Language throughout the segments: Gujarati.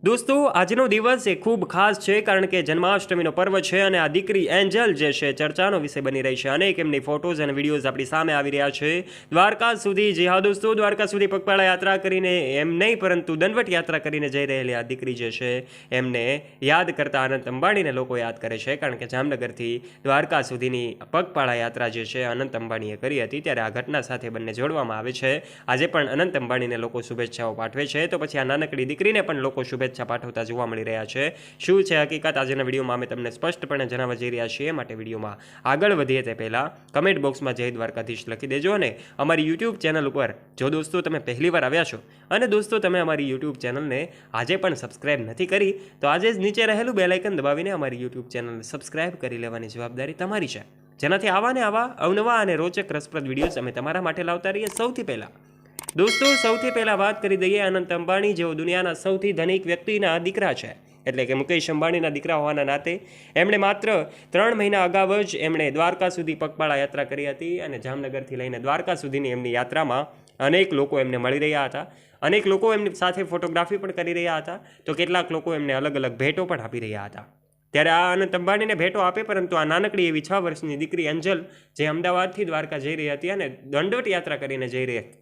દોસ્તો આજનો દિવસ એ ખૂબ ખાસ છે કારણ કે જન્માષ્ટમીનો પર્વ છે અને આ દીકરી એન્જલ જે છે ચર્ચાનો વિષય બની રહી છે. અનેક એમની ફોટોઝ અને વિડીયોઝ આપણી સામે આવી રહ્યા છે. દ્વારકા સુધી, જી હા દોસ્તો, દ્વારકા સુધી પગપાળા યાત્રા કરીને એમ નહીં પરંતુ દંડવટ યાત્રા કરીને જઈ રહેલી આ દીકરી જે છે એમને યાદ કરતા અનંત અંબાણીને લોકો યાદ કરે છે. કારણ કે જામનગરથી દ્વારકા સુધીની પગપાળા યાત્રા જે છે અનંત અંબાણીએ કરી હતી, ત્યારે આ ઘટના સાથે બંને જોડવામાં આવે છે. આજે પણ અનંત અંબાણીને લોકો શુભેચ્છાઓ પાઠવે છે, તો પછી આ નાનકડી દીકરીને પણ લોકો શુભેચ્છા પાઠવતા જોવા મળી રહ્યા છે. શું છે હકીકત આજના વિડીયોમાં અમે તમને સ્પષ્ટપણે જણાવવા જઈ રહ્યા છીએ. માટે વિડીયોમાં આગળ વધીએ તે પહેલાં કમેન્ટ બોક્સમાં જય દ્વારકાધીશ લખી દેજો. અને અમારી યુટ્યુબ ચેનલ ઉપર જો દોસ્તો તમે પહેલીવાર આવ્યા છો અને દોસ્તો તમે અમારી યુટ્યુબ ચેનલને આજે પણ સબસ્ક્રાઇબ નથી કરી તો આજે જ નીચે રહેલું બેલ આઇકન દબાવીને અમારી યુટ્યુબ ચેનલને સબસ્ક્રાઇબ કરી લેવાની જવાબદારી તમારી છે, જેનાથી આવા ને આવા અવનવા અને રોચક રસપ્રદ વિડીયોઝ અમે તમારા માટે લાવતા રહીએ. સૌથી પહેલાં વાત કરી દઈએ અનંત અંબાણી, જેઓ દુનિયાના સૌથી ધનિક વ્યક્તિના દીકરા છે. એટલે કે મુકેશ અંબાણીના દીકરા હોવાના નાતે એમણે માત્ર 3 મહિના અગાઉ જ એમણે દ્વારકા સુધી પગપાળા યાત્રા કરી હતી. અને જામનગરથી લઈને દ્વારકા સુધીની એમની યાત્રામાં અનેક લોકો એમને મળી રહ્યા હતા. અનેક લોકો એમની સાથે ફોટોગ્રાફી પણ કરી રહ્યા હતા, તો કેટલાક લોકો એમને અલગ અલગ ભેટો પણ આપી રહ્યા હતા. ત્યારે આ અનંત અંબાણીને ભેટો આપે, પરંતુ આ નાનકડી એવી 6 વર્ષની દીકરી એન્જલ જે અમદાવાદથી દ્વારકા જઈ રહી હતી અને દંડવટ યાત્રા કરીને જઈ રહી હતી,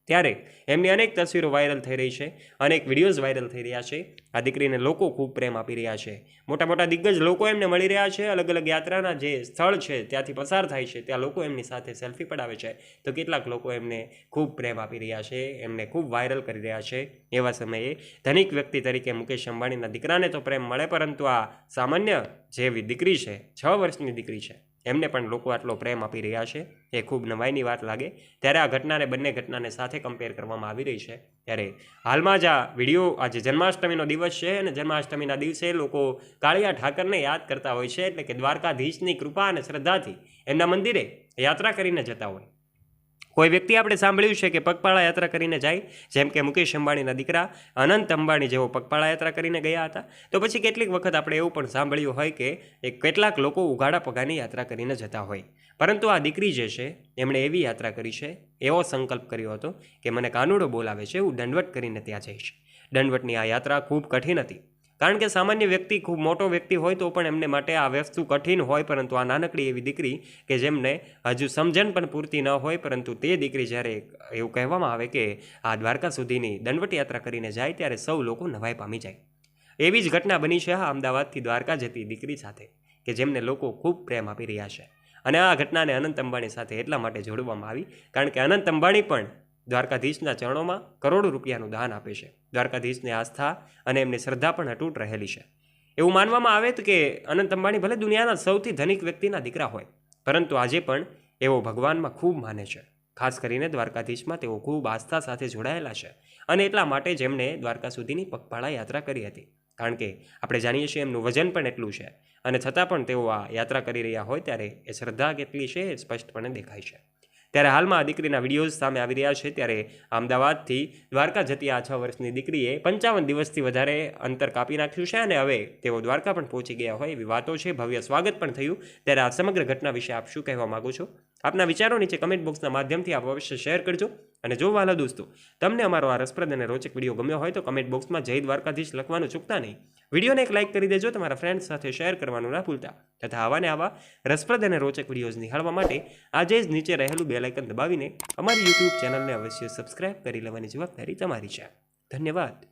ત્યારે એમની અનેક તસવીરો વાયરલ થઈ રહી છે, અનેક વિડીયોઝ વાયરલ થઈ રહ્યા છે. આ દીકરીને લોકો ખૂબ પ્રેમ આપી રહ્યા છે. મોટા મોટા દિગ્ગજ લોકો એમને મળી રહ્યા છે. અલગ અલગ યાત્રાના જે સ્થળ છે ત્યાંથી પસાર થાય છે, ત્યાં લોકો એમની સાથે સેલ્ફી પડાવે છે, તો કેટલાક લોકો એમને ખૂબ પ્રેમ આપી રહ્યા છે, એમને ખૂબ વાયરલ કરી રહ્યા છે. એવા સમયે ધનિક વ્યક્તિ તરીકે મુકેશ અંબાણીના દીકરાને તો પ્રેમ મળે, પરંતુ આ સામાન્ય જેવી દીકરી છે, 6 વર્ષની દીકરી છે, એમને પણ લોકો આટલો પ્રેમ આપી રહ્યા છે, એ ખૂબ નવાઈની વાત લાગે. ત્યારે આ બંને ઘટનાને સાથે કમ્પેર કરવામાં આવી રહી છે. ત્યારે હાલમાં જ આ વિડીયો, આજે જન્માષ્ટમીનો દિવસ છે અને જન્માષ્ટમીના દિવસે લોકો કાળિયા ઠાકરને યાદ કરતા હોય છે. એટલે કે દ્વારકાધીશની કૃપા અને શ્રદ્ધાથી એમના મંદિરે યાત્રા કરીને જતા હોય. કોઈ વ્યક્તિ આપણે સાંભળ્યું છે કે પગપાળા યાત્રા કરીને જાય, જેમ કે મુકેશ અંબાણીના દીકરા અનંત અંબાણી જેવો પગપાળા યાત્રા કરીને ગયા હતા. તો પછી કેટલીક વખત આપણે એવું પણ સાંભળ્યું હોય કે કેટલાક લોકો ઉઘાડા પગાની યાત્રા કરીને જતા હોય. પરંતુ આ દીકરી જે છે એમણે એવી યાત્રા કરી છે, એવો સંકલ્પ કર્યો હતો કે મને કાનુડો બોલાવે છે, હું દંડવટ કરીને ત્યાં જઈશ. દંડવટની આ યાત્રા ખૂબ કઠિન હતી, કારણ કે સામાન્ય વ્યક્તિ, ખૂબ મોટો વ્યક્તિ હોય તો પણ એમને માટે આ વસ્તુ કઠિન હોય. પરંતુ આ નાનકડી એવી દીકરી કે જેમને હજુ સમજણ પણ પૂરતી ન હોય, પરંતુ તે દીકરી જ્યારે એવું કહેવામાં આવે કે આ દ્વારકા સુધીની દંડવટ યાત્રા કરીને જાય, ત્યારે સૌ લોકો નવાઈ પામી જાય. એવી જ ઘટના બની છે આ અમદાવાદથી દ્વારકા જતી દીકરી સાથે, કે જેમને લોકો ખૂબ પ્રેમ આપી રહ્યા છે. અને આ ઘટનાને અનંત અંબાણી સાથે એટલા માટે જોડવામાં આવી કારણ કે અનંત અંબાણી પણ દ્વારકાધીશના ચરણોમાં કરોડો રૂપિયાનું દાન આપે છે. દ્વારકાધીશની આસ્થા અને એમની શ્રદ્ધા પણ અતૂટ રહેલી છે. એવું માનવામાં આવે કે અનંત અંબાણી ભલે દુનિયાના સૌથી ધનિક વ્યક્તિના દીકરા હોય, પરંતુ આજે પણ એવો ભગવાનમાં ખૂબ માને છે. ખાસ કરીને દ્વારકાધીશમાં તેઓ ખૂબ આસ્થા સાથે જોડાયેલા છે. અને એટલા માટે જ એમણે દ્વારકા સુધીની પગપાળા યાત્રા કરી હતી. કારણ કે આપણે જાણીએ છીએ એમનું વજન પણ એટલું છે, અને છતાં પણ તેઓ આ યાત્રા કરી રહ્યા હોય ત્યારે એ શ્રદ્ધા કેટલી છે એ સ્પષ્ટપણે દેખાય છે. ત્યારે હાલમાં આ દીકરીના વિડીયોઝ સામે આવી રહ્યા છે. ત્યારે અમદાવાદથી દ્વારકા જતી આ 6 વર્ષની દીકરીએ 55 દિવસથી વધારે અંતર કાપી નાખ્યું છે અને હવે તેઓ દ્વારકા પણ પહોંચી ગયા હોય એવી વાતો છે. ભવ્ય સ્વાગત પણ થયું. ત્યારે આ સમગ્ર ઘટના વિશે આપ શું કહેવા માગો છો? આપના વિચારો નીચે કમેન્ટ બોક્સના માધ્યમથી આપ અવશ્ય શેર કરજો. અને જો વાલા દોસ્તો તમને અમારો આ રસપ્રદ અને રોચક વિડીયો ગમ્યો હોય તો કમેન્ટ બોક્સમાં જય દ્વારકાધીશ લખવાનું ચૂકતા નહીં. વિડીયોને એક લાઇક કરી દેજો, તમારા ફ્રેન્ડ્સ સાથે શેર કરવાનું ના ભૂલતા. તથા આવા ને આવા રસપ્રદ અને રોચક વિડીયોઝ નિહાળવા માટે આજે જ નીચે રહેલું બેલ આઇકન દબાવીને અમારી યુટ્યુબ ચેનલને અવશ્ય સબસ્ક્રાઇબ કરી લેવાની જવાબદારી તમારી છે. ધન્યવાદ.